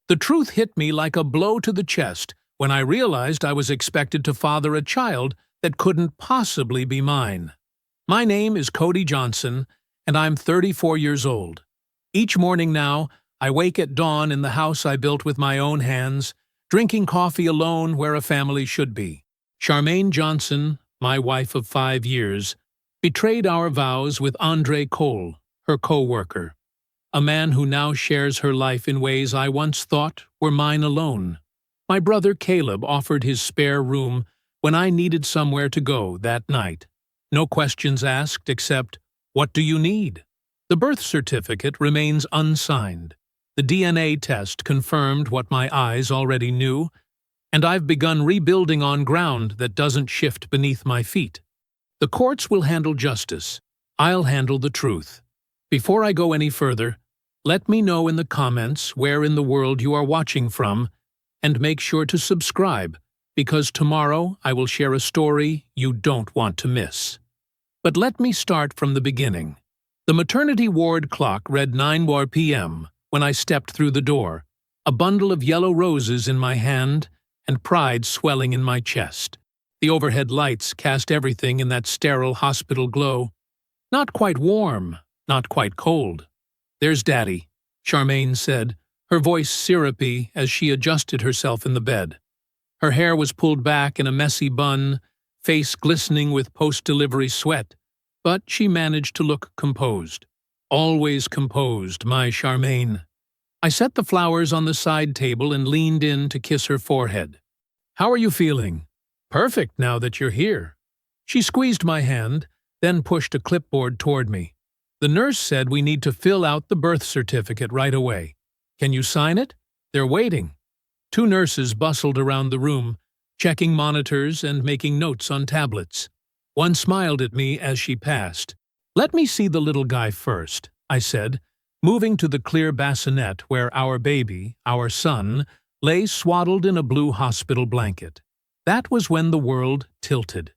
The truth hit me like a blow to the chest when I realized I was expected to father a child that couldn't possibly be mine. My name is Cody Johnson, and I'm 34 years old. Each morning now, I wake at dawn in the house I built with my own hands, drinking coffee alone where a family should be. Charmaine Johnson, my wife of 5 years, betrayed our vows with Andre Cole, her co-worker, a man who now shares her life in ways I once thought were mine alone. My brother Caleb offered his spare room when I needed somewhere to go that night. No questions asked except, "What do you need?" The birth certificate remains unsigned. The DNA test confirmed what my eyes already knew, and I've begun rebuilding on ground that doesn't shift beneath my feet. The courts will handle justice. I'll handle the truth. Before I go any further, let me know in the comments where in the world you are watching from, and make sure to subscribe, because tomorrow I will share a story you don't want to miss. But let me start from the beginning. The maternity ward clock read 9 p.m. when I stepped through the door, a bundle of yellow roses in my hand and pride swelling in my chest. The overhead lights cast everything in that sterile hospital glow. Not quite warm, not quite cold. "There's Daddy," Charmaine said, her voice syrupy as she adjusted herself in the bed. Her hair was pulled back in a messy bun, face glistening with post-delivery sweat, but she managed to look composed. Always composed, my Charmaine. I set the flowers on the side table and leaned in to kiss her forehead. "How are you feeling?" "Perfect now that you're here." She squeezed my hand, then pushed a clipboard toward me. "The nurse said we need to fill out the birth certificate right away. Can you sign it? They're waiting." 2 nurses bustled around the room, checking monitors and making notes on tablets. One smiled at me as she passed. "Let me see the little guy first," I said, moving to the clear bassinet where our baby, our son, lay swaddled in a blue hospital blanket. That was when the world tilted.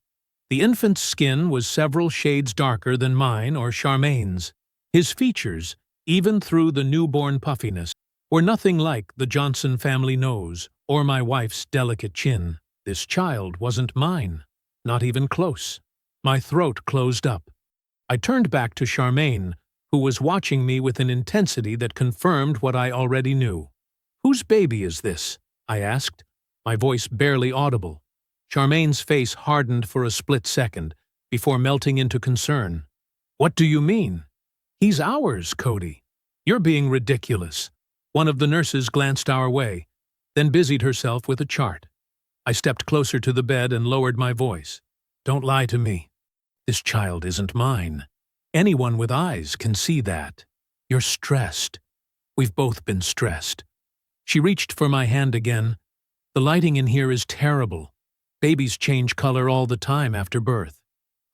The infant's skin was several shades darker than mine or Charmaine's. His features, even through the newborn puffiness, were nothing like the Johnson family nose or my wife's delicate chin. This child wasn't mine, not even close. My throat closed up. I turned back to Charmaine, who was watching me with an intensity that confirmed what I already knew. "Whose baby is this?" I asked, my voice barely audible. Charmaine's face hardened for a split second, before melting into concern. "What do you mean?" "He's ours, Cody." "You're being ridiculous." One of the nurses glanced our way, then busied herself with a chart. I stepped closer to the bed and lowered my voice. "Don't lie to me. This child isn't mine. Anyone with eyes can see that. You're stressed. We've both been stressed." She reached for my hand again. "The lighting in here is terrible. Babies change color all the time after birth."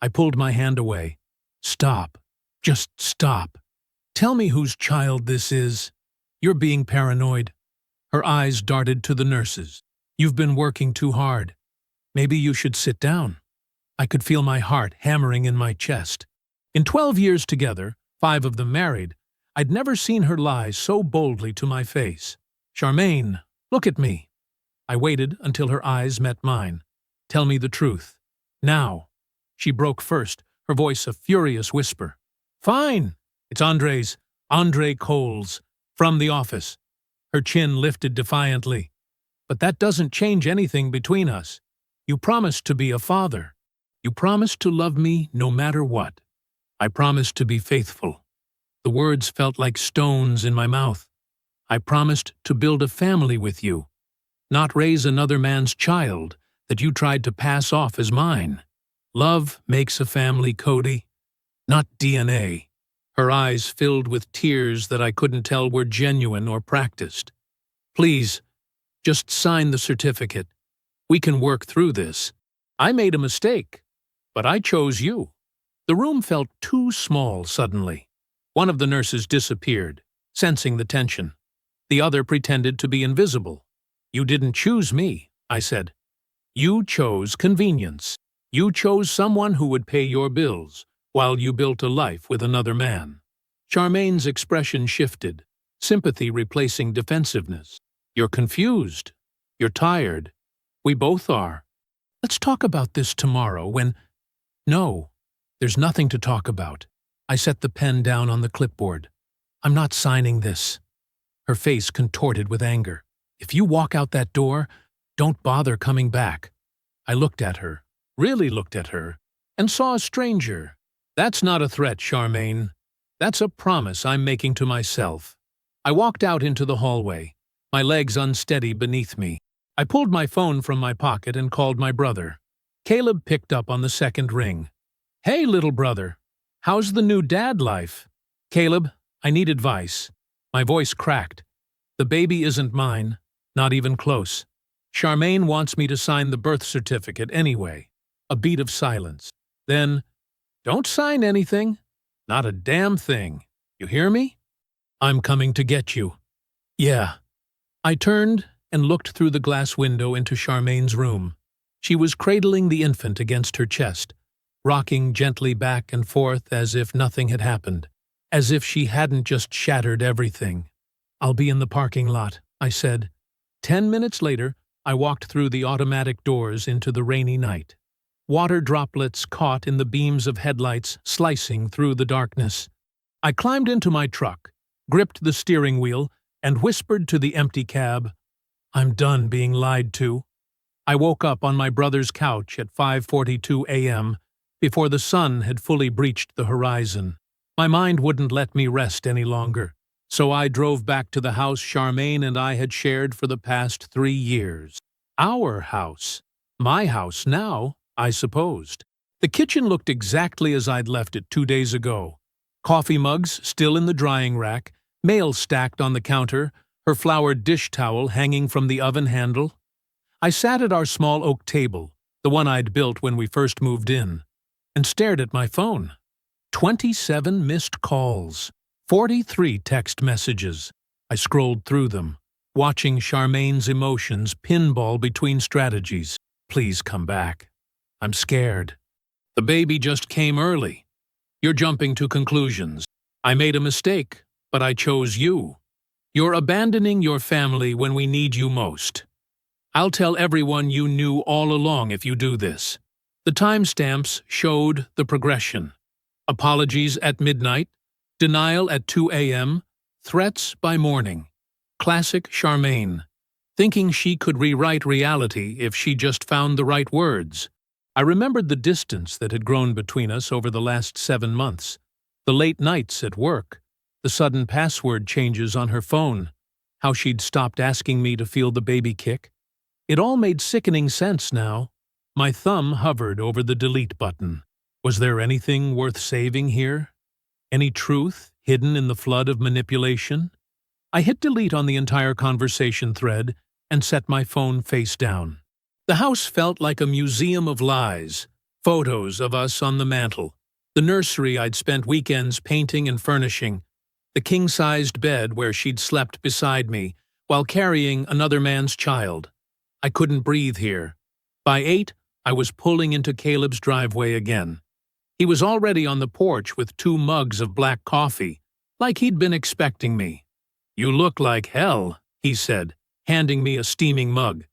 I pulled my hand away. "Stop. Just stop. Tell me whose child this is. You're being paranoid." Her eyes darted to the nurses. "You've been working too hard. Maybe you should sit down." I could feel my heart hammering in my chest. In 12 years together, 5 of them married, I'd never seen her lie so boldly to my face. "Charmaine, look at me." I waited until her eyes met mine. "Tell me the truth. Now." She broke first, her voice a furious whisper. "Fine. It's Andre Cole's, from the office." Her chin lifted defiantly. "But that doesn't change anything between us. You promised to be a father. You promised to love me no matter what." "I promised to be faithful." The words felt like stones in my mouth. "I promised to build a family with you, not raise another man's child that you tried to pass off as mine. Love makes a family, Cody, not DNA." Her eyes filled with tears that I couldn't tell were genuine or practiced. "Please, just sign the certificate. We can work through this. I made a mistake, but I chose you." The room felt too small suddenly. One of the nurses disappeared, sensing the tension. The other pretended to be invisible. "You didn't choose me," I said. "You chose convenience. You chose someone who would pay your bills, while you built a life with another man." Charmaine's expression shifted, sympathy replacing defensiveness. You're confused. You're tired. We both are. Let's talk about this tomorrow when— No, there's nothing to talk about. I set the pen down on the clipboard. I'm not signing this. Her face contorted with anger. If you walk out that door, don't bother coming back. I looked at her, really looked at her, and saw a stranger. That's not a threat, Charmaine. That's a promise I'm making to myself. I walked out into the hallway, my legs unsteady beneath me. I pulled my phone from my pocket and called my brother. Caleb picked up on the second ring. Hey, little brother. How's the new dad life? Caleb, I need advice. My voice cracked. The baby isn't mine, not even close. Charmaine wants me to sign the birth certificate anyway. A beat of silence. Then, don't sign anything. Not a damn thing. You hear me? I'm coming to get you. Yeah. I turned and looked through the glass window into Charmaine's room. She was cradling the infant against her chest, rocking gently back and forth as if nothing had happened, as if she hadn't just shattered everything. I'll be in the parking lot, I said. 10 minutes later, I walked through the automatic doors into the rainy night. Water droplets caught in the beams of headlights slicing through the darkness. I climbed into my truck, gripped the steering wheel, and whispered to the empty cab, I'm done being lied to. I woke up on my brother's couch at 5:42 a.m., before the sun had fully breached the horizon. My mind wouldn't let me rest any longer, so I drove back to the house Charmaine and I had shared for the past 3 years. Our house. My house now, I supposed. The kitchen looked exactly as I'd left it 2 days ago. Coffee mugs still in the drying rack, mail stacked on the counter, her flowered dish towel hanging from the oven handle. I sat at our small oak table, the one I'd built when we first moved in, and stared at my phone. 27 missed calls, 43 text messages. I scrolled through them, watching Charmaine's emotions pinball between strategies. Please come back. I'm scared. The baby just came early. You're jumping to conclusions. I made a mistake, but I chose you. You're abandoning your family when we need you most. I'll tell everyone you knew all along if you do this. The timestamps showed the progression. Apologies at midnight, denial at 2 a.m., threats by morning. Classic Charmaine, thinking she could rewrite reality if she just found the right words. I remembered the distance that had grown between us over the last 7 months, the late nights at work, the sudden password changes on her phone, how she'd stopped asking me to feel the baby kick. It all made sickening sense now. My thumb hovered over the delete button. Was there anything worth saving here? Any truth hidden in the flood of manipulation? I hit delete on the entire conversation thread and set my phone face down. The house felt like a museum of lies, photos of us on the mantel, the nursery I'd spent weekends painting and furnishing, the king-sized bed where she'd slept beside me while carrying another man's child. I couldn't breathe here. By 8, I was pulling into Caleb's driveway again. He was already on the porch with 2 mugs of black coffee, like he'd been expecting me. You look like hell, he said, handing me a steaming mug.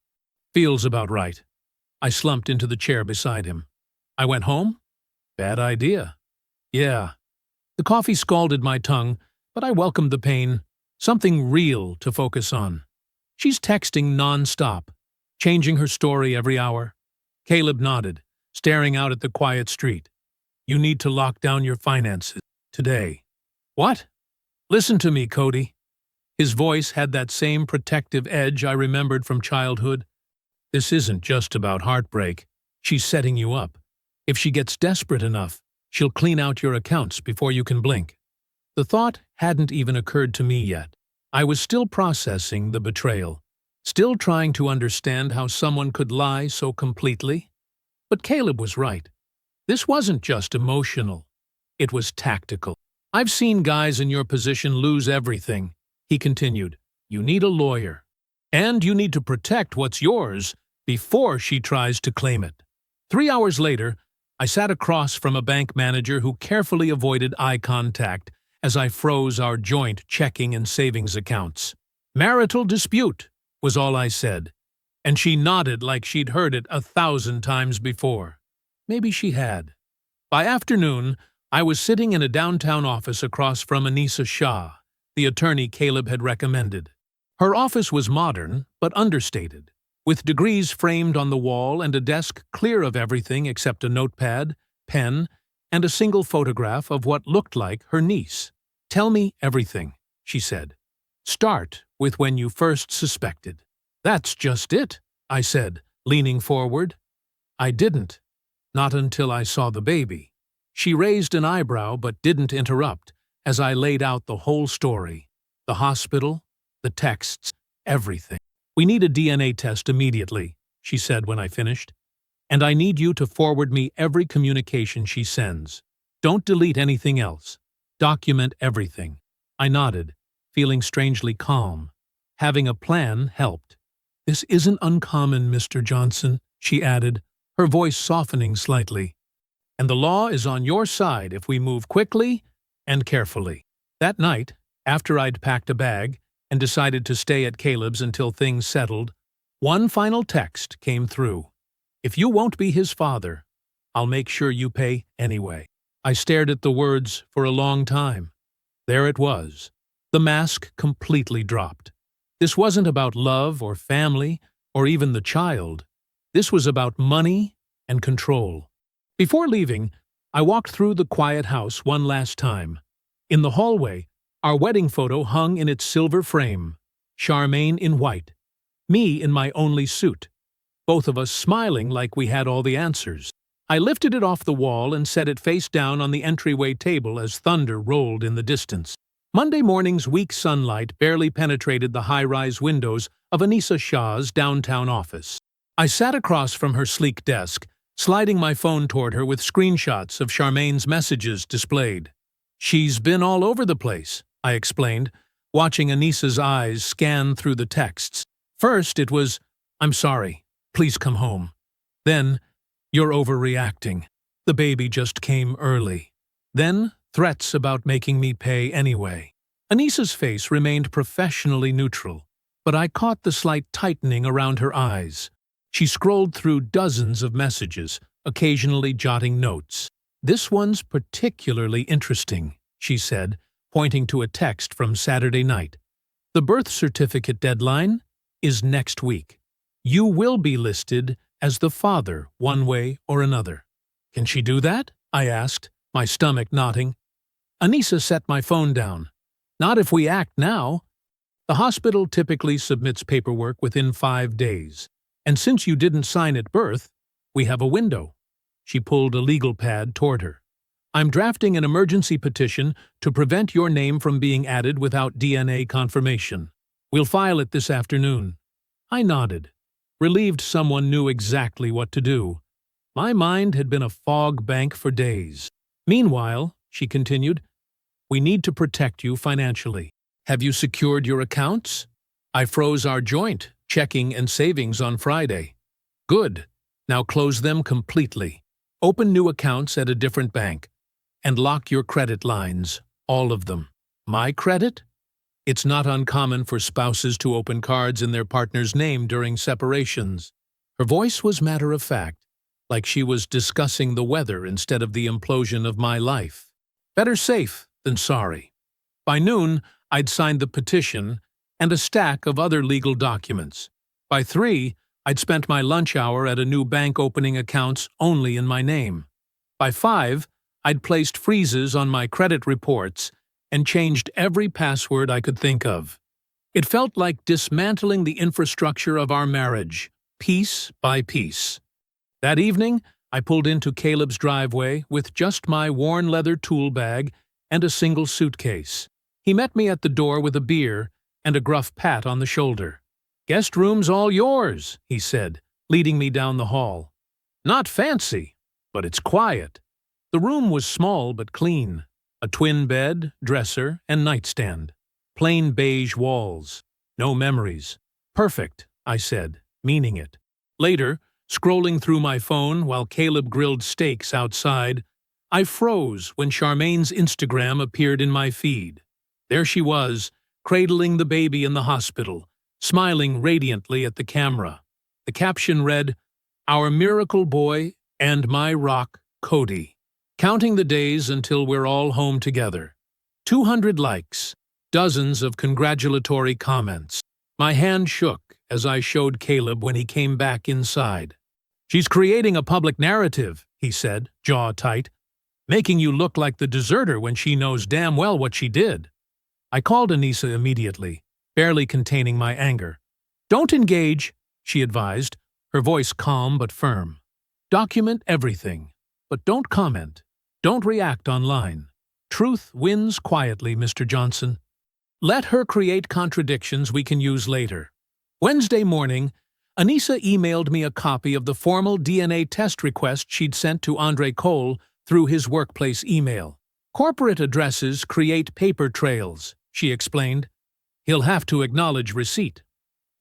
Feels about right. I slumped into the chair beside him. I went home? Bad idea. Yeah. The coffee scalded my tongue, but I welcomed the pain, something real to focus on. She's texting non-stop, changing her story every hour. Caleb nodded, staring out at the quiet street. You need to lock down your finances today. What? Listen to me, Cody. His voice had that same protective edge I remembered from childhood. This isn't just about heartbreak. She's setting you up. If she gets desperate enough, she'll clean out your accounts before you can blink. The thought hadn't even occurred to me yet. I was still processing the betrayal, still trying to understand how someone could lie so completely. But Caleb was right. This wasn't just emotional. It was tactical. I've seen guys in your position lose everything, he continued. You need a lawyer. And you need to protect what's yours before she tries to claim it. 3 hours later, I sat across from a bank manager who carefully avoided eye contact as I froze our joint checking and savings accounts. Marital dispute, was all I said, and she nodded like she'd heard it 1,000 times before. Maybe she had. By afternoon, I was sitting in a downtown office across from Anissa Shah, the attorney Caleb had recommended. Her office was modern, but understated, with degrees framed on the wall and a desk clear of everything except a notepad, pen, and a single photograph of what looked like her niece. "Tell me everything," she said. "Start with when you first suspected." "That's just it," I said, leaning forward. "I didn't. Not until I saw the baby." She raised an eyebrow but didn't interrupt as I laid out the whole story. The hospital, the texts, everything. "We need a DNA test immediately," she said when I finished. "And I need you to forward me every communication she sends. Don't delete anything else. Document everything." I nodded, feeling strangely calm. Having a plan helped. "This isn't uncommon, Mr. Johnson," she added, her voice softening slightly. "And the law is on your side if we move quickly and carefully." That night, after I'd packed a bag and decided to stay at Caleb's until things settled, one final text came through. "If you won't be his father, I'll make sure you pay anyway." I stared at the words for a long time. There it was. The mask completely dropped. This wasn't about love or family or even the child. This was about money and control. Before leaving, I walked through the quiet house one last time. In the hallway, our wedding photo hung in its silver frame, Charmaine in white, me in my only suit, both of us smiling like we had all the answers. I lifted it off the wall and set it face down on the entryway table as thunder rolled in the distance. Monday morning's weak sunlight barely penetrated the high-rise windows of Anissa Shah's downtown office. I sat across from her sleek desk, sliding my phone toward her with screenshots of Charmaine's messages displayed. "She's been all over the place," I explained, watching Anissa's eyes scan through the texts. First it was, "I'm sorry, please come home." Then, "You're overreacting. The baby just came early." Then, threats about making me pay anyway. Anissa's face remained professionally neutral, but I caught the slight tightening around her eyes. She scrolled through dozens of messages, occasionally jotting notes. "This one's particularly interesting," she said, pointing to a text from Saturday night. "The birth certificate deadline is next week. You will be listed as the father one way or another." "Can she do that?" I asked, my stomach knotting. Anissa set my phone down. "Not if we act now. The hospital typically submits paperwork within 5 days. And since you didn't sign at birth, we have a window." She pulled a legal pad toward her. "I'm drafting an emergency petition to prevent your name from being added without DNA confirmation. We'll file it this afternoon." I nodded, relieved someone knew exactly what to do. My mind had been a fog bank for days. "Meanwhile," she continued, "we need to protect you financially. Have you secured your accounts? I froze our joint checking and savings on Friday." "Good. Now close them completely. Open new accounts at a different bank. And lock your credit lines, all of them." "My credit?" "It's not uncommon for spouses to open cards in their partner's name during separations." Her voice was matter-of-fact, like she was discussing the weather instead of the implosion of my life. Better safe than sorry. By noon, I'd signed the petition and a stack of other legal documents. By 3, I'd spent my lunch hour at a new bank opening accounts only in my name. By 5, I'd placed freezes on my credit reports and changed every password I could think of. It felt like dismantling the infrastructure of our marriage, piece by piece. That evening, I pulled into Caleb's driveway with just my worn leather tool bag and a single suitcase. He met me at the door with a beer and a gruff pat on the shoulder. "Guest room's all yours," he said, leading me down the hall. "Not fancy, but it's quiet." The room was small but clean. A twin bed, dresser, and nightstand. Plain beige walls. No memories. "Perfect," I said, meaning it. Later, scrolling through my phone while Caleb grilled steaks outside, I froze when Charmaine's Instagram appeared in my feed. There she was, cradling the baby in the hospital, smiling radiantly at the camera. The caption read, "Our miracle boy and my rock, Cody. Counting the days until we're all home together." 200 likes, dozens of congratulatory comments. My hand shook as I showed Caleb when he came back inside. "She's creating a public narrative," he said, jaw tight, "making you look like the deserter when she knows damn well what she did." I called Anissa immediately, barely containing my anger. "Don't engage," she advised, her voice calm but firm. "Document everything, but don't comment. Don't react online. Truth wins quietly, Mr. Johnson. Let her create contradictions we can use later." Wednesday morning, Anissa emailed me a copy of the formal DNA test request she'd sent to Andre Cole through his workplace email. "Corporate addresses create paper trails," she explained. "He'll have to acknowledge receipt."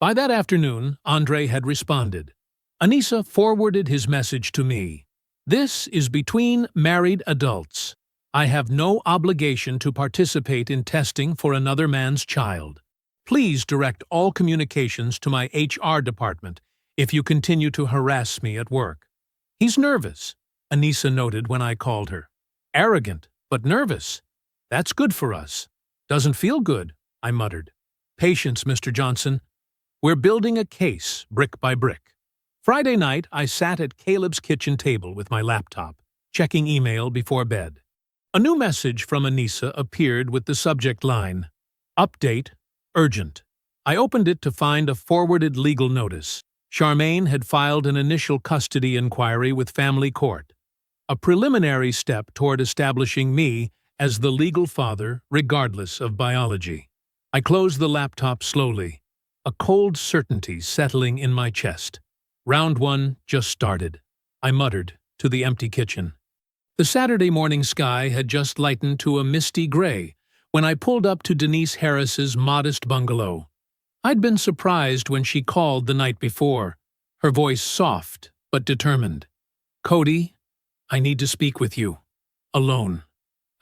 By that afternoon, Andre had responded. Anissa forwarded his message to me. "This is between married adults. I have no obligation to participate in testing for another man's child. Please direct all communications to my HR department if you continue to harass me at work." "He's nervous," Anissa noted when I called her. "Arrogant, but nervous. That's good for us." "Doesn't feel good," I muttered. "Patience, Mr. Johnson. We're building a case, brick by brick." Friday night, I sat at Caleb's kitchen table with my laptop, checking email before bed. A new message from Anissa appeared with the subject line, "Update, urgent." I opened it to find a forwarded legal notice. Charmaine had filed an initial custody inquiry with family court, a preliminary step toward establishing me as the legal father regardless of biology. I closed the laptop slowly, a cold certainty settling in my chest. Round one just started, I muttered to the empty kitchen. The Saturday morning sky had just lightened to a misty gray when I pulled up to Denise Harris's modest bungalow. I'd been surprised when she called the night before, her voice soft but determined. "Cody, I need to speak with you. Alone."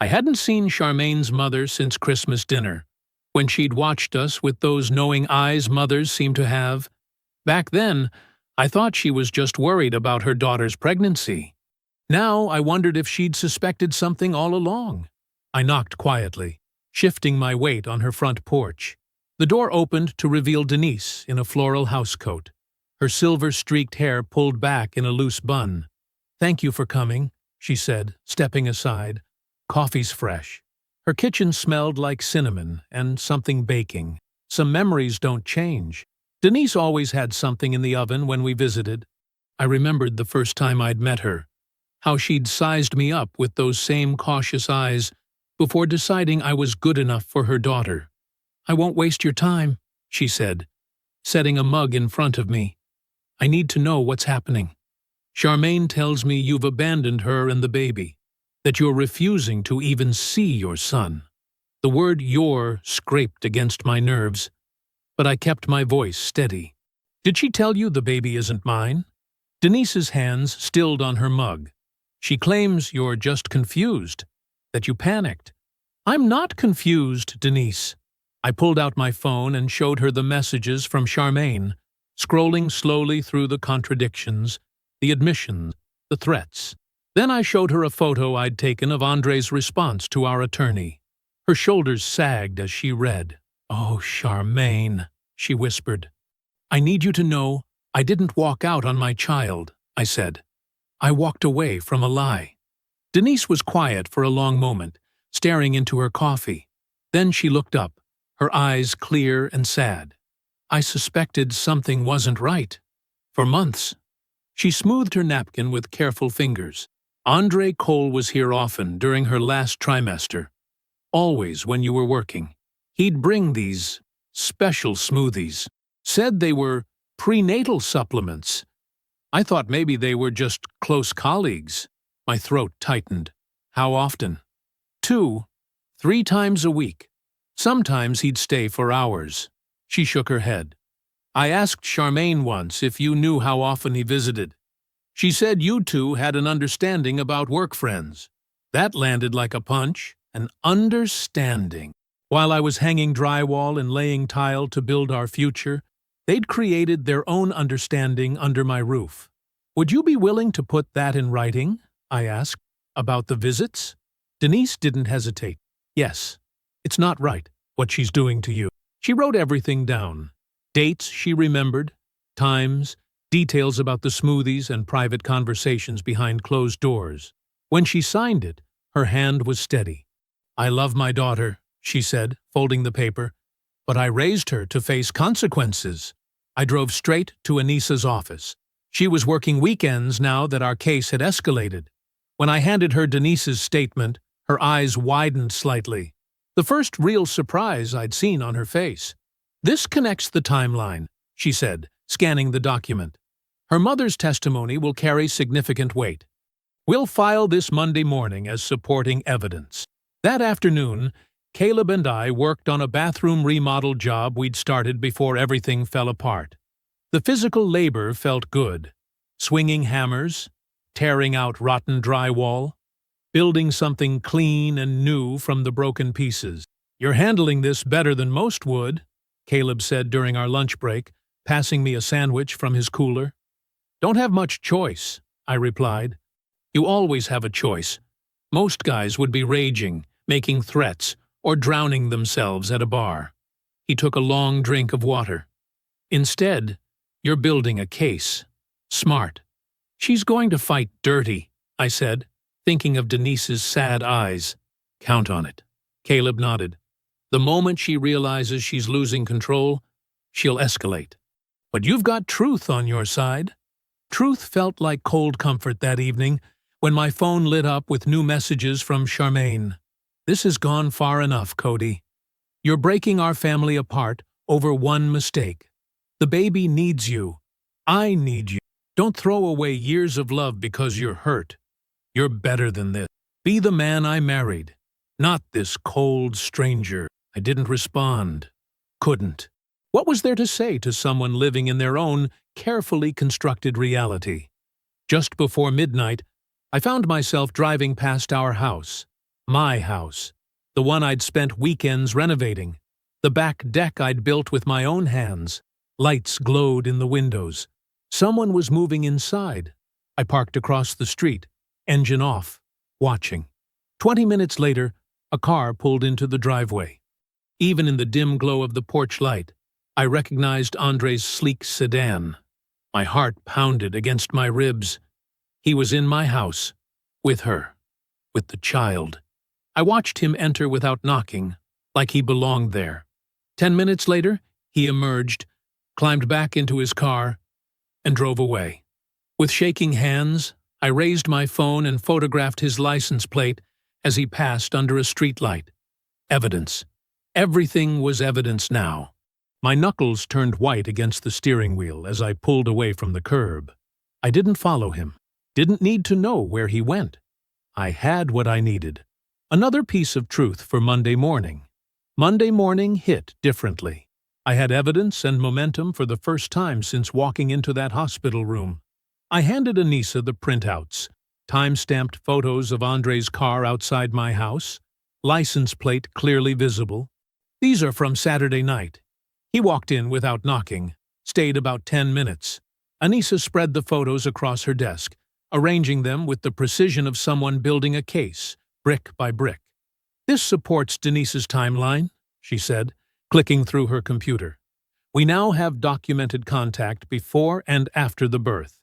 I hadn't seen Charmaine's mother since Christmas dinner, when she'd watched us with those knowing eyes mothers seem to have. Back then, I thought she was just worried about her daughter's pregnancy. Now I wondered if she'd suspected something all along. I knocked quietly, shifting my weight on her front porch. The door opened to reveal Denise in a floral housecoat, her silver-streaked hair pulled back in a loose bun. "Thank you for coming," she said, stepping aside. "Coffee's fresh." Her kitchen smelled like cinnamon and something baking. Some memories don't change. Denise always had something in the oven when we visited. I remembered the first time I'd met her, how she'd sized me up with those same cautious eyes before deciding I was good enough for her daughter. "I won't waste your time," she said, setting a mug in front of me. "I need to know what's happening. Charmaine tells me you've abandoned her and the baby, that you're refusing to even see your son." The word "your" scraped against my nerves, but I kept my voice steady. "Did she tell you the baby isn't mine?" Denise's hands stilled on her mug. "She claims you're just confused, that you panicked." "I'm not confused, Denise." I pulled out my phone and showed her the messages from Charmaine, scrolling slowly through the contradictions, the admissions, the threats. Then I showed her a photo I'd taken of Andre's response to our attorney. Her shoulders sagged as she read. "Oh, Charmaine," she whispered. "I need you to know I didn't walk out on my child," I said. "I walked away from a lie." Denise was quiet for a long moment, staring into her coffee. Then she looked up, her eyes clear and sad. "I suspected something wasn't right. For months." She smoothed her napkin with careful fingers. "Andre Cole was here often during her last trimester. Always when you were working. He'd bring these special smoothies. Said they were prenatal supplements. I thought maybe they were just close colleagues." My throat tightened. "How often?" 2, 3 times a week. Sometimes he'd stay for hours." She shook her head. "I asked Charmaine once if you knew how often he visited. She said you two had an understanding about work friends." That landed like a punch. An understanding. While I was hanging drywall and laying tile to build our future, they'd created their own understanding under my roof. Would you be willing to put that in writing? I asked. About the visits? Denise didn't hesitate. Yes. It's not right, what she's doing to you. She wrote everything down. Dates she remembered, times, details about the smoothies and private conversations behind closed doors. When she signed it, her hand was steady. I love my daughter, she said, folding the paper, but I raised her to face consequences. I drove straight to Anissa's office. She was working weekends now that our case had escalated. When I handed her Denise's statement, her eyes widened slightly. The first real surprise I'd seen on her face. This connects the timeline, she said, scanning the document. Her mother's testimony will carry significant weight. We'll file this Monday morning as supporting evidence. That afternoon, Caleb and I worked on a bathroom remodel job we'd started before everything fell apart. The physical labor felt good. Swinging hammers, tearing out rotten drywall, building something clean and new from the broken pieces. You're handling this better than most would, Caleb said during our lunch break, passing me a sandwich from his cooler. Don't have much choice, I replied. You always have a choice. Most guys would be raging, making threats, or drowning themselves at a bar. He took a long drink of water. Instead, you're building a case. Smart. She's going to fight dirty, I said, thinking of Denise's sad eyes. Count on it. Caleb nodded. The moment she realizes she's losing control, she'll escalate. But you've got truth on your side. Truth felt like cold comfort that evening when my phone lit up with new messages from Charmaine. This has gone far enough, Cody. You're breaking our family apart over one mistake. The baby needs you. I need you. Don't throw away years of love because you're hurt. You're better than this. Be the man I married, not this cold stranger. I didn't respond. Couldn't. What was there to say to someone living in their own carefully constructed reality? Just before midnight, I found myself driving past our house. My house. The one I'd spent weekends renovating. The back deck I'd built with my own hands. Lights glowed in the windows. Someone was moving inside. I parked across the street, engine off, watching. 20 minutes later, a car pulled into the driveway. Even in the dim glow of the porch light, I recognized Andre's sleek sedan. My heart pounded against my ribs. He was in my house, with her, with the child. I watched him enter without knocking, like he belonged there. 10 minutes later, he emerged, climbed back into his car, and drove away. With shaking hands, I raised my phone and photographed his license plate as he passed under a streetlight. Evidence. Everything was evidence now. My knuckles turned white against the steering wheel as I pulled away from the curb. I didn't follow him. Didn't need to know where he went. I had what I needed. Another piece of truth for Monday morning. Monday morning hit differently. I had evidence and momentum for the first time since walking into that hospital room. I handed Anissa the printouts, time-stamped photos of Andre's car outside my house, license plate clearly visible. These are from Saturday night. He walked in without knocking, stayed about 10 minutes. Anissa spread the photos across her desk, arranging them with the precision of someone building a case, brick by brick. This supports Denise's timeline, she said, clicking through her computer. We now have documented contact before and after the birth.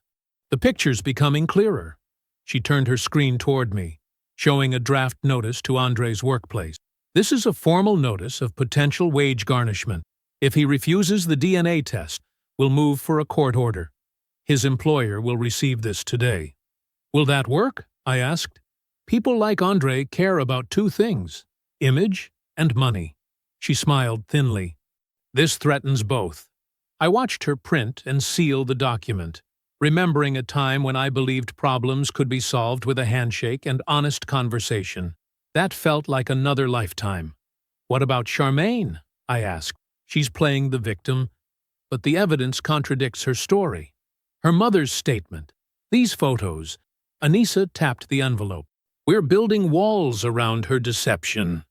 The picture's becoming clearer. She turned her screen toward me, showing a draft notice to Andre's workplace. This is a formal notice of potential wage garnishment. If he refuses the DNA test, we'll move for a court order. His employer will receive this today. Will that work? I asked. People like Andre care about two things, image and money. She smiled thinly. This threatens both. I watched her print and seal the document, remembering a time when I believed problems could be solved with a handshake and honest conversation. That felt like another lifetime. What about Charmaine? I asked. She's playing the victim, but the evidence contradicts her story. Her mother's statement. These photos. Anissa tapped the envelope. We're building walls around her deception.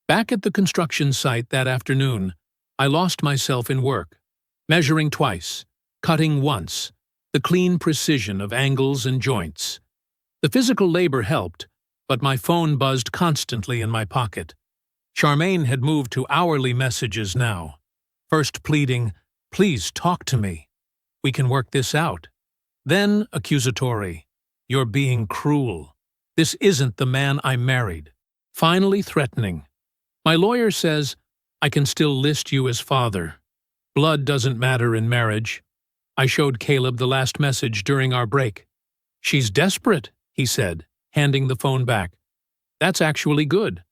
Back at the construction site that afternoon, I lost myself in work, measuring twice, cutting once, the clean precision of angles and joints. The physical labor helped, but my phone buzzed constantly in my pocket. Charmaine had moved to hourly messages now, first pleading, "Please talk to me. We can work this out." Then accusatory, "You're being cruel. This isn't the man I married." Finally threatening, "My lawyer says I can still list you as father. Blood doesn't matter in marriage." I showed Caleb the last message during our break. "She's desperate," he said, handing the phone back. "That's actually good.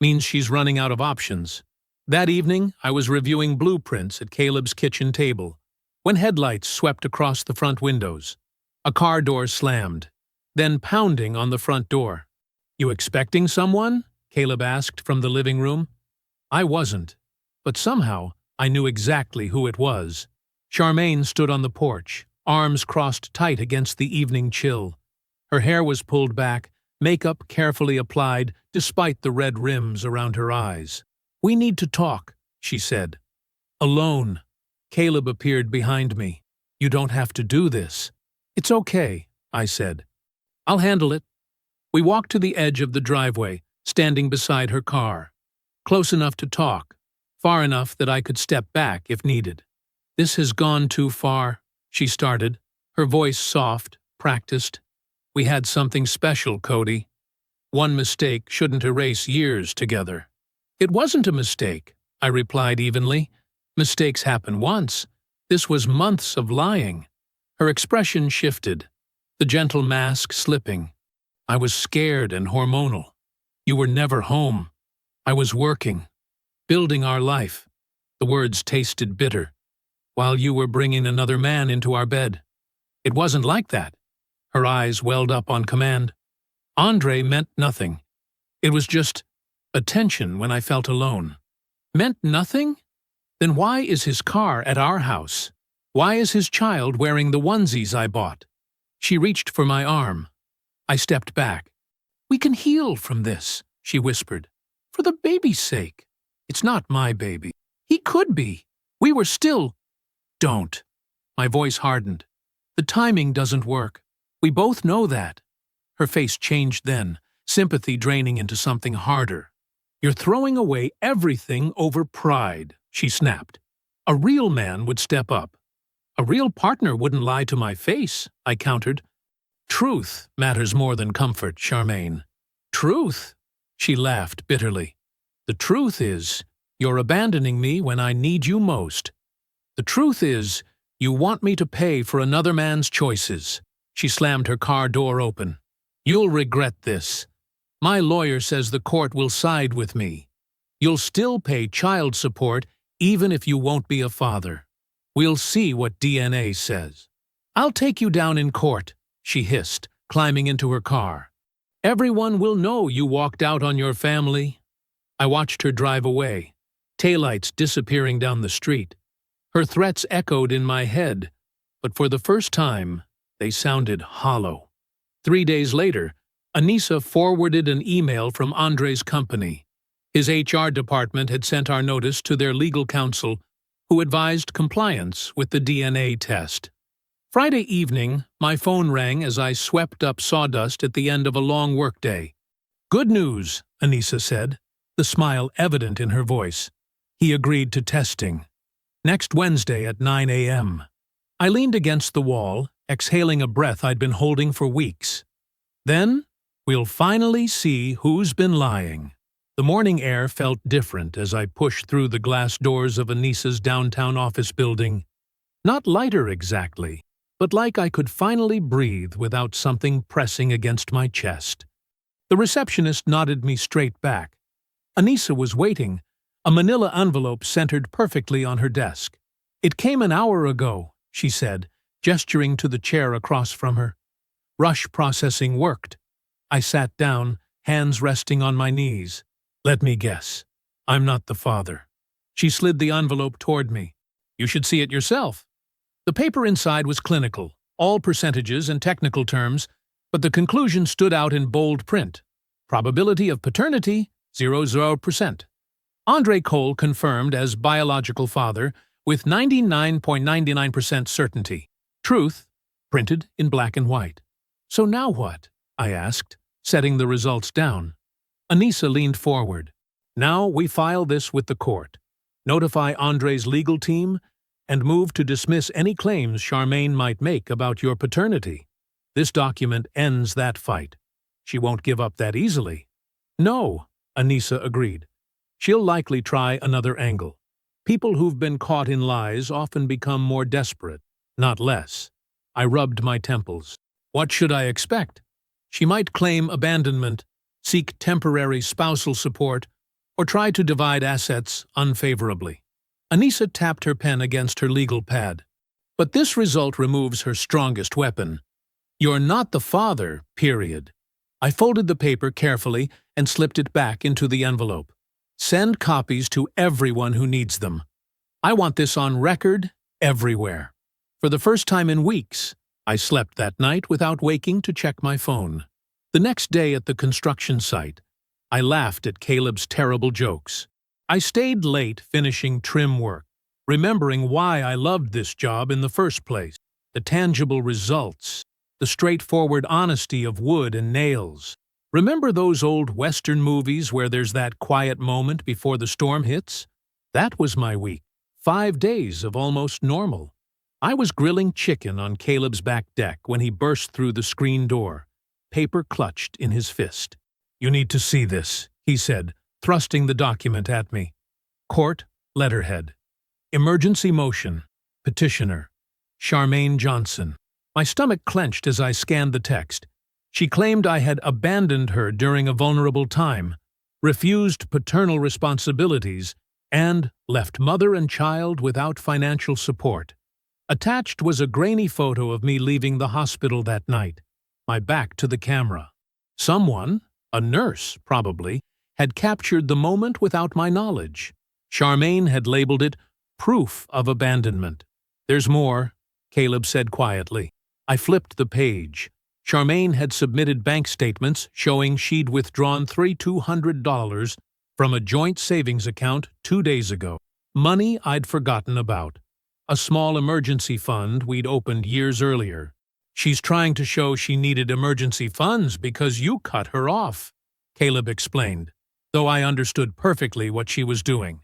Means she's running out of options." That evening, I was reviewing blueprints at Caleb's kitchen table when headlights swept across the front windows. A car door slammed, then pounding on the front door. "You expecting someone?" Caleb asked from the living room. I wasn't, but somehow I knew exactly who it was. Charmaine stood on the porch, arms crossed tight against the evening chill. Her hair was pulled back, makeup carefully applied despite the red rims around her eyes. "We need to talk," she said. "Alone." Caleb appeared behind me. "You don't have to do this." "It's okay," I said. "I'll handle it." We walked to the edge of the driveway, standing beside her car. Close enough to talk, far enough that I could step back if needed. "This has gone too far," she started, her voice soft, practiced. "We had something special, Cody. One mistake shouldn't erase years together." "It wasn't a mistake," I replied evenly. "Mistakes happen once. This was months of lying." Her expression shifted, the gentle mask slipping. "I was scared and hormonal. You were never home. I was working, building our life." The words tasted bitter. "While you were bringing another man into our bed. It wasn't like that." Her eyes welled up on command. "Andre meant nothing. It was just attention when I felt alone." "Meant nothing? Then why is his car at our house? Why is his child wearing the onesies I bought?" She reached for my arm. I stepped back. "We can heal from this," she whispered. "For the baby's sake." "It's not my baby." "He could be. We were still—" "Don't." My voice hardened. "The timing doesn't work. We both know that." Her face changed then, sympathy draining into something harder. "You're throwing away everything over pride," she snapped. "A real man would step up. A real partner wouldn't lie to my face," I countered. "Truth matters more than comfort, Charmaine." "Truth?" She laughed bitterly. "The truth is, you're abandoning me when I need you most. The truth is, you want me to pay for another man's choices." She slammed her car door open. "You'll regret this. My lawyer says the court will side with me. You'll still pay child support even if you won't be a father. We'll see what DNA says." "I'll take you down in court," she hissed, climbing into her car. "Everyone will know you walked out on your family." I watched her drive away, taillights disappearing down the street. Her threats echoed in my head, but for the first time, they sounded hollow. 3 days later, Anissa forwarded an email from Andre's company. His HR department had sent our notice to their legal counsel, who advised compliance with the DNA test. Friday evening, my phone rang as I swept up sawdust at the end of a long workday. "Good news," Anissa said, the smile evident in her voice. "He agreed to testing. Next Wednesday at 9 a.m. I leaned against the wall, exhaling a breath I'd been holding for weeks. Then, we'll finally see who's been lying. The morning air felt different as I pushed through the glass doors of Anissa's downtown office building. Not lighter exactly, but like I could finally breathe without something pressing against my chest. The receptionist nodded me straight back. Anissa was waiting, a manila envelope centered perfectly on her desk. "It came an hour ago," she said, gesturing to the chair across from her. Rush processing worked. I sat down, hands resting on my knees. "Let me guess. I'm not the father." She slid the envelope toward me. "You should see it yourself." The paper inside was clinical, all percentages and technical terms, but the conclusion stood out in bold print. Probability of paternity, 0%. Andre Cole confirmed as biological father with 99.99% certainty. Truth, printed in black and white. So now what? I asked, setting the results down. Anissa leaned forward. Now we file this with the court, notify Andre's legal team, and move to dismiss any claims Charmaine might make about your paternity. This document ends that fight. She won't give up that easily. No, Anissa agreed. She'll likely try another angle. People who've been caught in lies often become more desperate, not less. I rubbed my temples. What should I expect? She might claim abandonment, seek temporary spousal support, or try to divide assets unfavorably. Anissa tapped her pen against her legal pad. But this result removes her strongest weapon. You're not the father, period. I folded the paper carefully and slipped it back into the envelope. Send copies to everyone who needs them. I want this on record everywhere. For the first time in weeks, I slept that night without waking to check my phone. The next day at the construction site, I laughed at Caleb's terrible jokes. I stayed late finishing trim work, remembering why I loved this job in the first place. The tangible results, the straightforward honesty of wood and nails. Remember those old Western movies where there's that quiet moment before the storm hits? That was my week. 5 days of almost normal. I was grilling chicken on Caleb's back deck when he burst through the screen door, paper clutched in his fist. You need to see this, he said, thrusting the document at me. Court, letterhead. Emergency motion. Petitioner. Charmaine Johnson. My stomach clenched as I scanned the text. She claimed I had abandoned her during a vulnerable time, refused paternal responsibilities, and left mother and child without financial support. Attached was a grainy photo of me leaving the hospital that night, my back to the camera. Someone, a nurse probably, had captured the moment without my knowledge. Charmaine had labeled it proof of abandonment. There's more, Caleb said quietly. I flipped the page. Charmaine had submitted bank statements showing she'd withdrawn $3,200 from a joint savings account 2 days ago. Money I'd forgotten about. A small emergency fund we'd opened years earlier. She's trying to show she needed emergency funds because you cut her off, Caleb explained, though I understood perfectly what she was doing.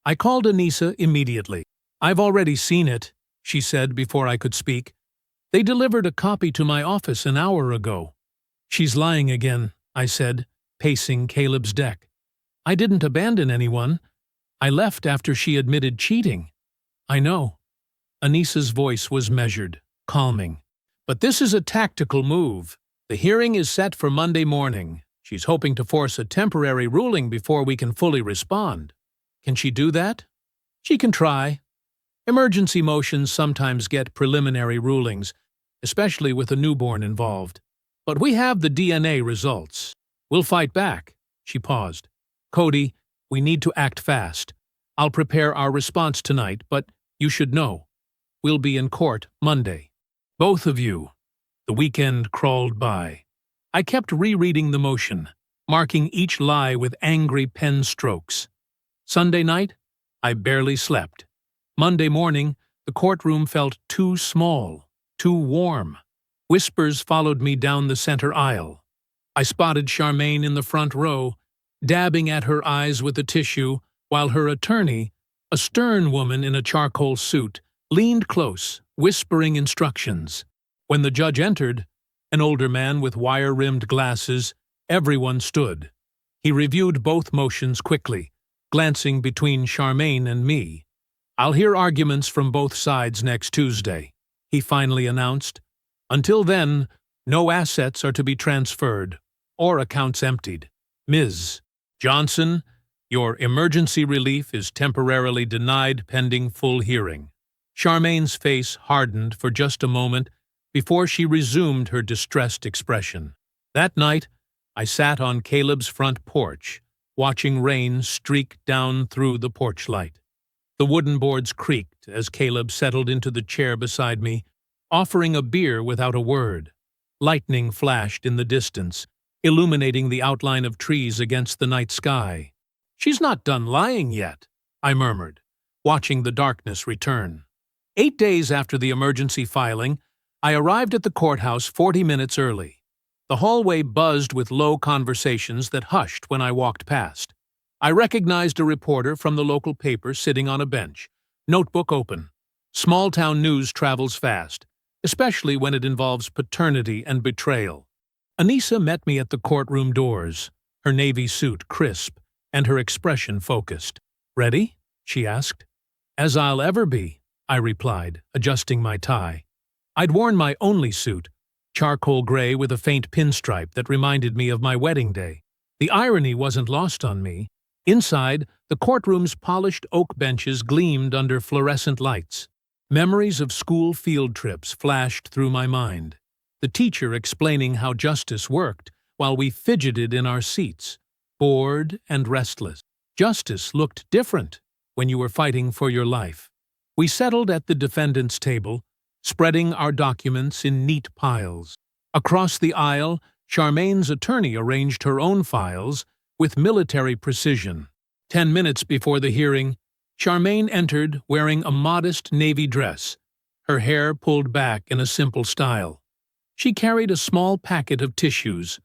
I called Anissa immediately. I've already seen it, she said before I could speak. They delivered a copy to my office an hour ago. She's lying again, I said, pacing Caleb's deck. I didn't abandon anyone. I left after she admitted cheating. I know. Anissa's voice was measured, calming. But this is a tactical move. The hearing is set for Monday morning. She's hoping to force a temporary ruling before we can fully respond. Can she do that? She can try. Emergency motions sometimes get preliminary rulings, especially with a newborn involved. But we have the DNA results. We'll fight back. She paused. Cody, we need to act fast. I'll prepare our response tonight, but you should know. We'll be in court Monday. Both of you. The weekend crawled by. I kept rereading the motion, marking each lie with angry pen strokes. Sunday night, I barely slept. Monday morning, the courtroom felt too small, too warm. Whispers followed me down the center aisle. I spotted Charmaine in the front row, dabbing at her eyes with a tissue, while her attorney, a stern woman in a charcoal suit, leaned close, whispering instructions. When the judge entered, an older man with wire-rimmed glasses, everyone stood. He reviewed both motions quickly, glancing between Charmaine and me. I'll hear arguments from both sides next Tuesday, he finally announced. Until then, no assets are to be transferred or accounts emptied. Ms. Johnson, your emergency relief is temporarily denied pending full hearing. Charmaine's face hardened for just a moment before she resumed her distressed expression. That night, I sat on Caleb's front porch, watching rain streak down through the porch light. The wooden boards creaked as Caleb settled into the chair beside me, offering a beer without a word. Lightning flashed in the distance, illuminating the outline of trees against the night sky. "She's not done lying yet," I murmured, watching the darkness return. 8 days after the emergency filing, I arrived at the courthouse 40 minutes early. The hallway buzzed with low conversations that hushed when I walked past. I recognized a reporter from the local paper sitting on a bench, notebook open. Small-town news travels fast, especially when it involves paternity and betrayal. Anissa met me at the courtroom doors, her navy suit crisp and her expression focused. "Ready?" she asked. "As I'll ever be," I replied, adjusting my tie. I'd worn my only suit, charcoal gray with a faint pinstripe that reminded me of my wedding day. The irony wasn't lost on me. Inside, the courtroom's polished oak benches gleamed under fluorescent lights. Memories of school field trips flashed through my mind. The teacher explaining how justice worked while we fidgeted in our seats, bored and restless. Justice looked different when you were fighting for your life. We settled at the defendant's table, spreading our documents in neat piles. Across the aisle, Charmaine's attorney arranged her own files with military precision. 10 minutes before the hearing, Charmaine entered wearing a modest navy dress, her hair pulled back in a simple style. She carried a small packet of tissues,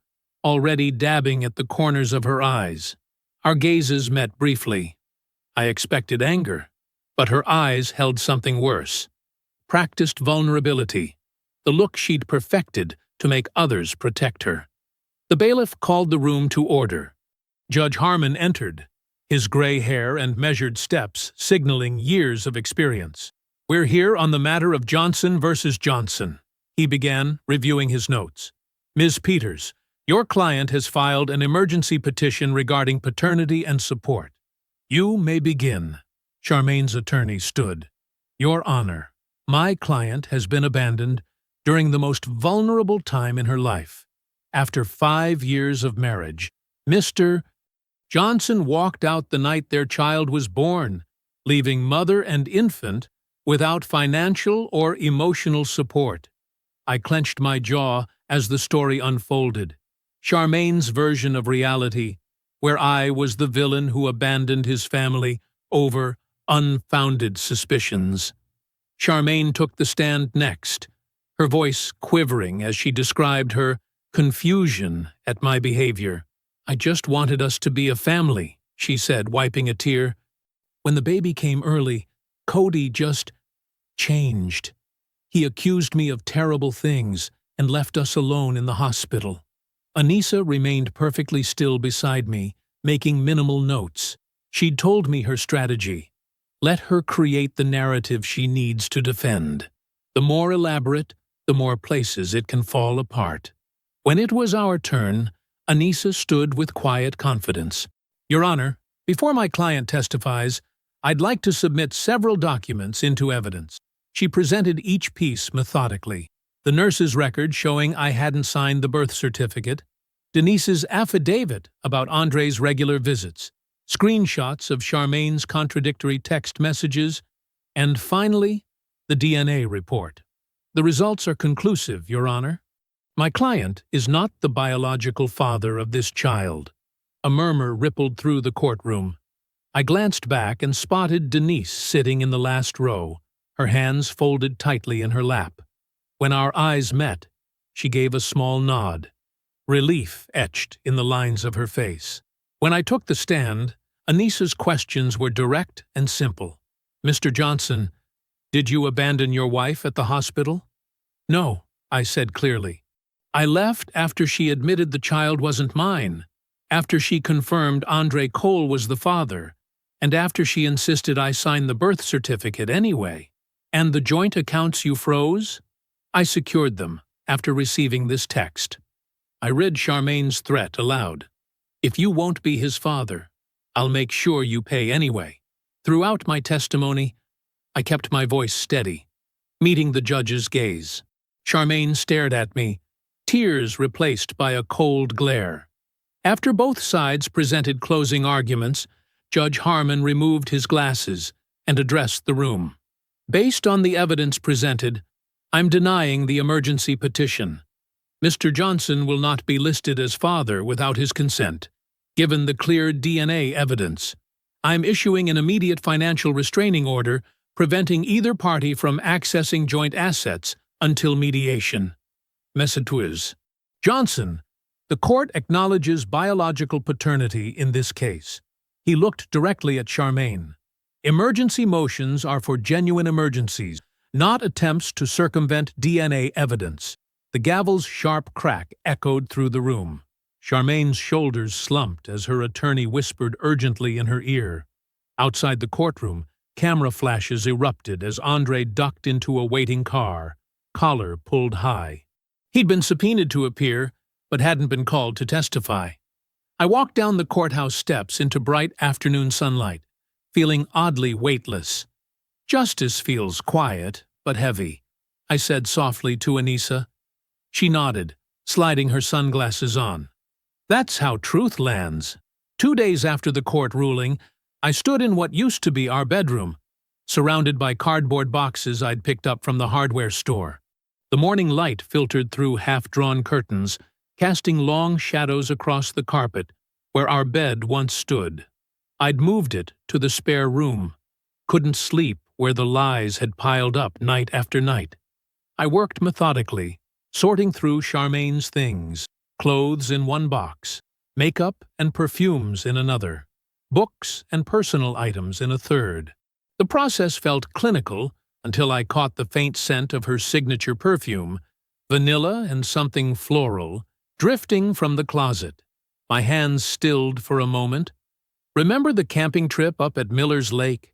already dabbing at the corners of her eyes. Our gazes met briefly. I expected anger, but her eyes held something worse. Practiced vulnerability, the look she'd perfected to make others protect her. The bailiff called the room to order. Judge Harmon entered, his gray hair and measured steps signaling years of experience. "We're here on the matter of Johnson versus Johnson," he began, reviewing his notes. "Ms. Peters, your client has filed an emergency petition regarding paternity and support. You may begin." Charmaine's attorney stood. "Your Honor, my client has been abandoned during the most vulnerable time in her life. After 5 years of marriage, Mr. Johnson walked out the night their child was born, leaving mother and infant without financial or emotional support." I clenched my jaw as the story unfolded. Charmaine's version of reality, where I was the villain who abandoned his family over unfounded suspicions. Charmaine took the stand next, her voice quivering as she described her confusion at my behavior. "I just wanted us to be a family," she said, wiping a tear. "When the baby came early, Cody just changed. He accused me of terrible things and left us alone in the hospital." Anissa remained perfectly still beside me, making minimal notes. She'd told me her strategy. Let her create the narrative she needs to defend. The more elaborate, the more places it can fall apart. When it was our turn, Anissa stood with quiet confidence. "Your Honor, before my client testifies, I'd like to submit several documents into evidence." She presented each piece methodically. The nurse's record showing I hadn't signed the birth certificate, Denise's affidavit about Andre's regular visits, screenshots of Charmaine's contradictory text messages, and finally, the DNA report. "The results are conclusive, Your Honor. My client is not the biological father of this child." A murmur rippled through the courtroom. I glanced back and spotted Denise sitting in the last row, her hands folded tightly in her lap. When our eyes met, she gave a small nod, relief etched in the lines of her face. When I took the stand, Anissa's questions were direct and simple. "Mr. Johnson, did you abandon your wife at the hospital?" "No," I said clearly. "I left after she admitted the child wasn't mine, after she confirmed Andre Cole was the father, and after she insisted I sign the birth certificate anyway." "And the joint accounts you froze?" "I secured them after receiving this text." I read Charmaine's threat aloud. "If you won't be his father, I'll make sure you pay anyway." Throughout my testimony, I kept my voice steady, meeting the judge's gaze. Charmaine stared at me, tears replaced by a cold glare. After both sides presented closing arguments, Judge Harmon removed his glasses and addressed the room. "Based on the evidence presented, I'm denying the emergency petition. Mr. Johnson will not be listed as father without his consent, given the clear DNA evidence. I'm issuing an immediate financial restraining order preventing either party from accessing joint assets until mediation. Messages. Johnson, the court acknowledges biological paternity in this case. He looked directly at Charmaine. Emergency motions are for genuine emergencies, not attempts to circumvent DNA evidence. The gavel's sharp crack echoed through the room. Charmaine's shoulders slumped as her attorney whispered urgently in her ear. Outside the courtroom, camera flashes erupted as Andre ducked into a waiting car, collar pulled high. He'd been subpoenaed to appear, but hadn't been called to testify. I walked down the courthouse steps into bright afternoon sunlight, feeling oddly weightless. Justice feels quiet, but heavy, I said softly to Anissa. She nodded, sliding her sunglasses on. That's how truth lands. 2 days after the court ruling, I stood in what used to be our bedroom, surrounded by cardboard boxes I'd picked up from the hardware store. The morning light filtered through half-drawn curtains, casting long shadows across the carpet where our bed once stood. I'd moved it to the spare room, couldn't sleep where the lies had piled up night after night. I worked methodically, sorting through Charmaine's things, clothes in one box, makeup and perfumes in another, books and personal items in a third. The process felt clinical until I caught the faint scent of her signature perfume, vanilla and something floral, drifting from the closet. My hands stilled for a moment. Remember the camping trip up at Miller's Lake?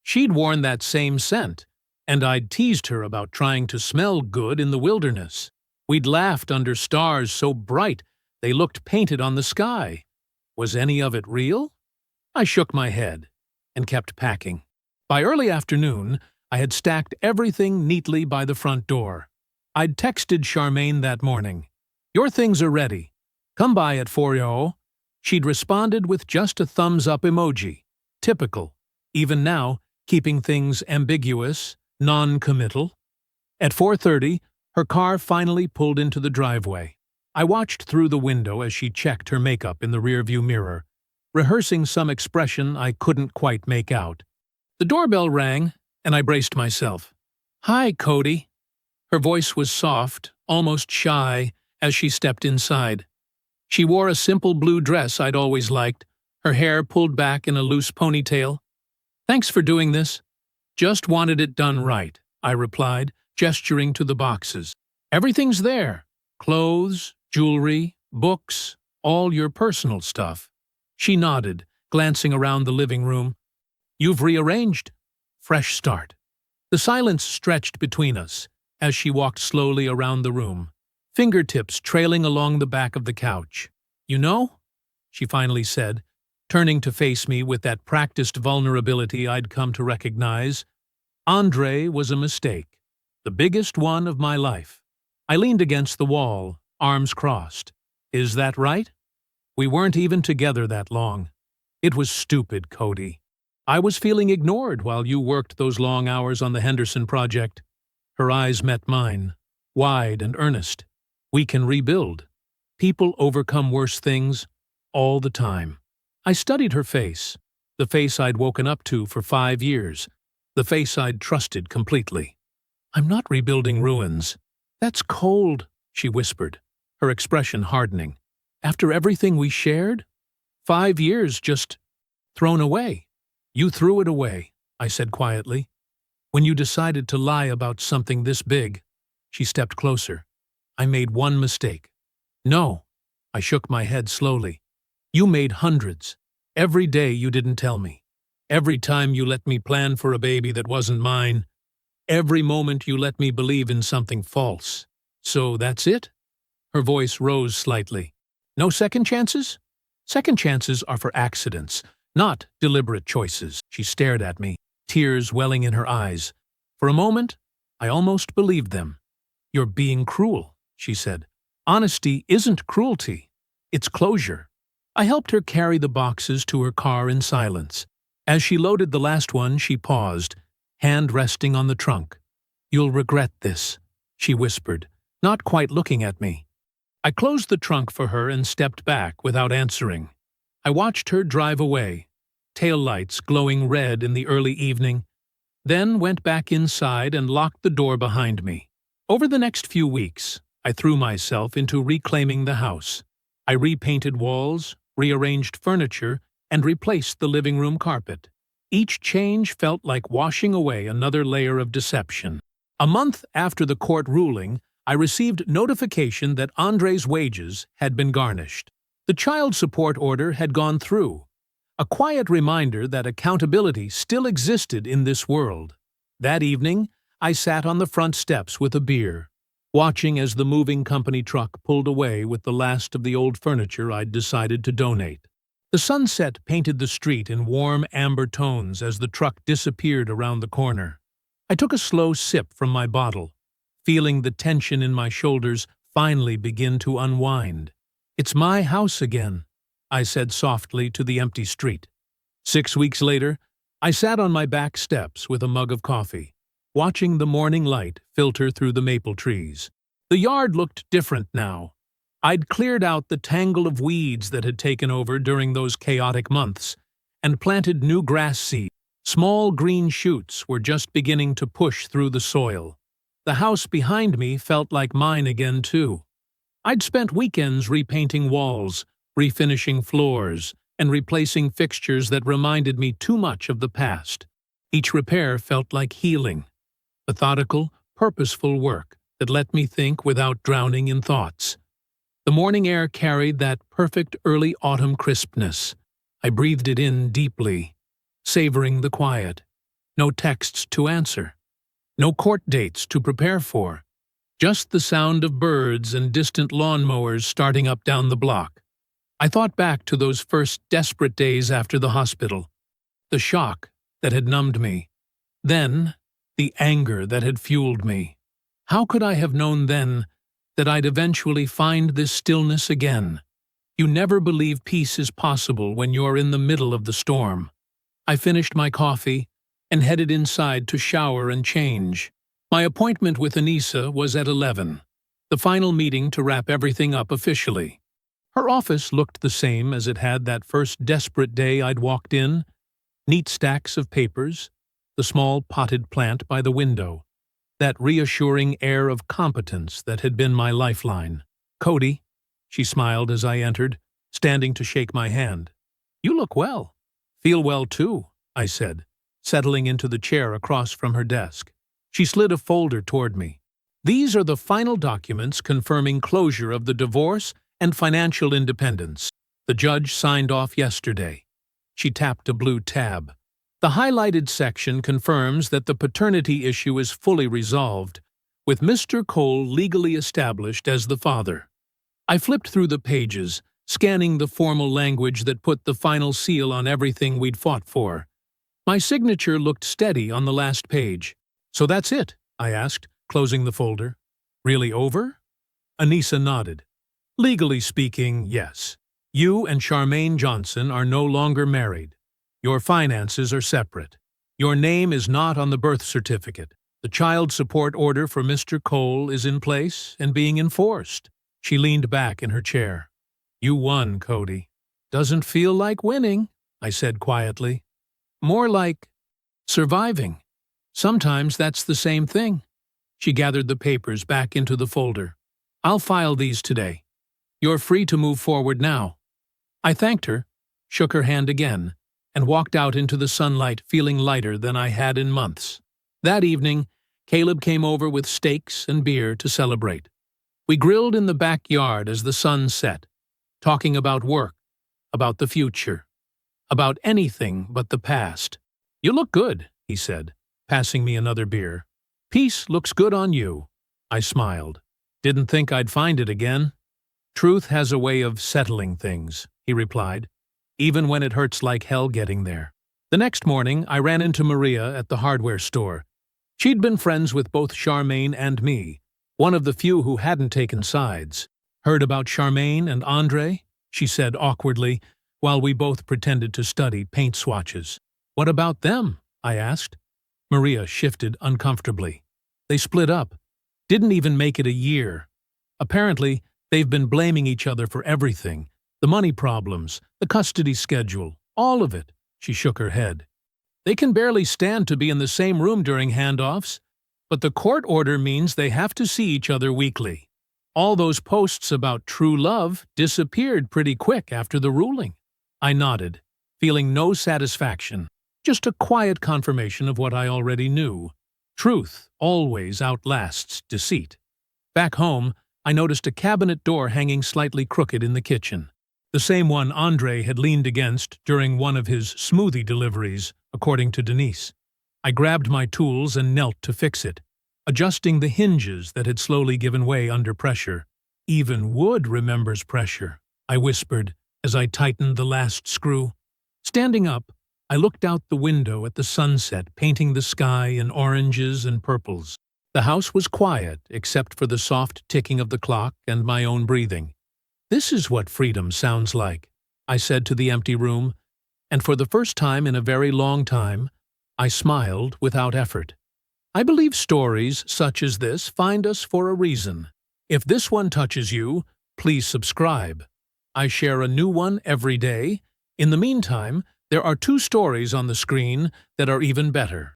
She'd worn that same scent, and I'd teased her about trying to smell good in the wilderness. We'd laughed under stars so bright they looked painted on the sky. Was any of it real? I shook my head and kept packing. By early afternoon, I had stacked everything neatly by the front door. I'd texted Charmaine that morning. "Your things are ready. Come by at 4:00. She'd responded with just a thumbs-up emoji. Typical. Even now, keeping things ambiguous, non-committal. At 4:30, her car finally pulled into the driveway. I watched through the window as she checked her makeup in the rearview mirror, rehearsing some expression I couldn't quite make out. The doorbell rang, and I braced myself. "Hi, Cody." Her voice was soft, almost shy, as she stepped inside. She wore a simple blue dress I'd always liked, her hair pulled back in a loose ponytail. "Thanks for doing this." "Just wanted it done right," I replied, gesturing to the boxes. "Everything's there. Clothes, jewelry, books, all your personal stuff." She nodded, glancing around the living room. "You've rearranged." Fresh start. The silence stretched between us as she walked slowly around the room, fingertips trailing along the back of the couch. "You know," she finally said, turning to face me with that practiced vulnerability I'd come to recognize, "Andre was a mistake. The biggest one of my life." I leaned against the wall, arms crossed. "Is that right? We weren't even together that long. It was stupid, Cody. I was feeling ignored while you worked those long hours on the Henderson project." Her eyes met mine, wide and earnest. "We can rebuild. People overcome worse things all the time." I studied her face, the face I'd woken up to for 5 years, the face I'd trusted completely. "I'm not rebuilding ruins. That's cold," she whispered, her expression hardening. "After everything we shared? 5 years just thrown away." "You threw it away," I said quietly. "When you decided to lie about something this big." She stepped closer. "I made one mistake." "No." I shook my head slowly. "You made hundreds. Every day you didn't tell me. Every time you let me plan for a baby that wasn't mine. Every moment you let me believe in something false. So that's it?" Her voice rose slightly. "No second chances?" "Second chances are for accidents, not deliberate choices." She stared at me, tears welling in her eyes. For a moment, I almost believed them. "You're being cruel," she said. "Honesty isn't cruelty. It's closure." I helped her carry the boxes to her car in silence. As she loaded the last one, she paused, hand resting on the trunk. "You'll regret this," she whispered, not quite looking at me. I closed the trunk for her and stepped back without answering. I watched her drive away, taillights glowing red in the early evening, then went back inside and locked the door behind me. Over the next few weeks, I threw myself into reclaiming the house. I repainted walls, rearranged furniture, and replaced the living room carpet. Each change felt like washing away another layer of deception. A month after the court ruling, I received notification that Andre's wages had been garnished. The child support order had gone through, a quiet reminder that accountability still existed in this world. That evening, I sat on the front steps with a beer, watching as the moving company truck pulled away with the last of the old furniture I'd decided to donate. The sunset painted the street in warm amber tones as the truck disappeared around the corner. I took a slow sip from my bottle, feeling the tension in my shoulders finally begin to unwind. "It's my house again," I said softly to the empty street. 6 weeks later, I sat on my back steps with a mug of coffee, watching the morning light filter through the maple trees. The yard looked different now. I'd cleared out the tangle of weeds that had taken over during those chaotic months and planted new grass seed. Small green shoots were just beginning to push through the soil. The house behind me felt like mine again, too. I'd spent weekends repainting walls, refinishing floors, and replacing fixtures that reminded me too much of the past. Each repair felt like healing, methodical, purposeful work that let me think without drowning in thoughts. The morning air carried that perfect early autumn crispness. I breathed it in deeply, savoring the quiet. No texts to answer. No court dates to prepare for. Just the sound of birds and distant lawnmowers starting up down the block. I thought back to those first desperate days after the hospital. The shock that had numbed me. Then, the anger that had fueled me. How could I have known then that I'd eventually find this stillness again? You never believe peace is possible when you're in the middle of the storm. I finished my coffee and headed inside to shower and change. My appointment with Anissa was at 11, the final meeting to wrap everything up officially. Her office looked the same as it had that first desperate day I'd walked in. Neat stacks of papers, the small potted plant by the window, that reassuring air of competence that had been my lifeline. "Cody," she smiled as I entered, standing to shake my hand. "You look well." "Feel well, too," I said, settling into the chair across from her desk. She slid a folder toward me. "These are the final documents confirming closure of the divorce and financial independence. The judge signed off yesterday." She tapped a blue tab. "The highlighted section confirms that the paternity issue is fully resolved, with Mr. Cole legally established as the father." I flipped through the pages, scanning the formal language that put the final seal on everything we'd fought for. My signature looked steady on the last page. "So that's it?" I asked, closing the folder. "Really over?" Anissa nodded. "Legally speaking, yes. You and Charmaine Johnson are no longer married. Your finances are separate. Your name is not on the birth certificate. The child support order for Mr. Cole is in place and being enforced." She leaned back in her chair. "You won, Cody." "Doesn't feel like winning," I said quietly. "More like surviving. Sometimes that's the same thing." She gathered the papers back into the folder. "I'll file these today. You're free to move forward now." I thanked her, shook her hand again, and walked out into the sunlight feeling lighter than I had in months. That evening, Caleb came over with steaks and beer to celebrate. We grilled in the backyard as the sun set, talking about work, about the future, about anything but the past. "You look good," he said, passing me another beer. "Peace looks good on you." I smiled. "Didn't think I'd find it again." "Truth has a way of settling things," he replied, "even when it hurts like hell getting there." The next morning, I ran into Maria at the hardware store. She'd been friends with both Charmaine and me, one of the few who hadn't taken sides. "Heard about Charmaine and Andre?" she said awkwardly, while we both pretended to study paint swatches. "What about them?" I asked. Maria shifted uncomfortably. "They split up. Didn't even make it a year. Apparently, They've been blaming each other for everything. The money problems, the custody schedule, all of it. She shook her head. They can barely stand to be in the same room during handoffs, but the court order means they have to see each other weekly. All those posts about true love disappeared pretty quick after the ruling. I nodded, feeling no satisfaction, just a quiet confirmation of what I already knew. Truth always outlasts deceit. Back home, I noticed a cabinet door hanging slightly crooked in the kitchen. The same one Andre had leaned against during one of his smoothie deliveries, according to Denise. I grabbed my tools and knelt to fix it, adjusting the hinges that had slowly given way under pressure. Even wood remembers pressure, I whispered as I tightened the last screw. Standing up, I looked out the window at the sunset painting the sky in oranges and purples. The house was quiet except for the soft ticking of the clock and my own breathing. "This is what freedom sounds like," I said to the empty room, and for the first time in a very long time, I smiled without effort. I believe stories such as this find us for a reason. If this one touches you, please subscribe. I share a new one every day. In the meantime, there are 2 stories on the screen that are even better.